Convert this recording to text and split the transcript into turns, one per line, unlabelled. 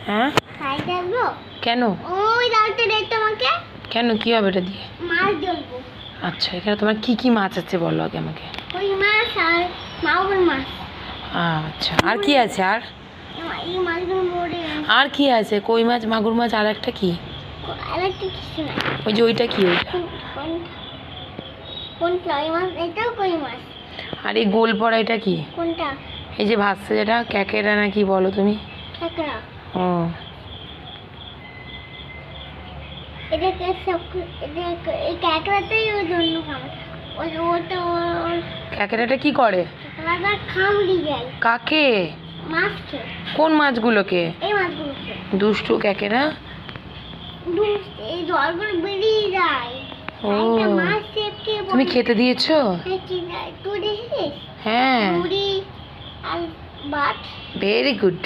হ্যাঁ
খাই দেবো
কেন?
ওই ডালতে দে তোমাকে।
কেন কি হবে এটা দিয়ে?
মাছ দেবো।
আচ্ছা এখানে তোমার কি কি মাছ আছে বলো আগে আমাকে।
ওই মাছ আর মাগুর মাছ।
আচ্ছা আর কি আছে? আর
এই মাছগুলো মরে
আর কি আছে? কই মাছ, মাগুর মাছ, আর একটা কি?
আরেকটা কিছু না।
ওই যে ওইটা কি? ওইটা
কোন কই মাছ? এটাও কই মাছ।
আর এই গোল পড়া এটা কি?
কোনটা?
এই যে ভাসছে যেটা, ক্যাকেরা না কি বলো তুমি?
কাঁকড়া।
ও
এটাকে সব এই কাঁকড়াটাই ওর জন্য খাবে। ওটা
ক্যাকেরাটা কি করে?
কাঁকড়াটা খামড়ি যায়।
কাকে?
মাছকে।
কোন মাছগুলোকে?
এই মাছগুলোকে।
দুষ্টু ক্যাকেরা।
এই জলগুলো বেরিয়ে যায়।
ও
একটা মাছ চেপকে
তুমি খেতে দিয়েছো?
তুই দেখেছিস?
হ্যাঁ
মুড়ি আর ভাত।
Very good.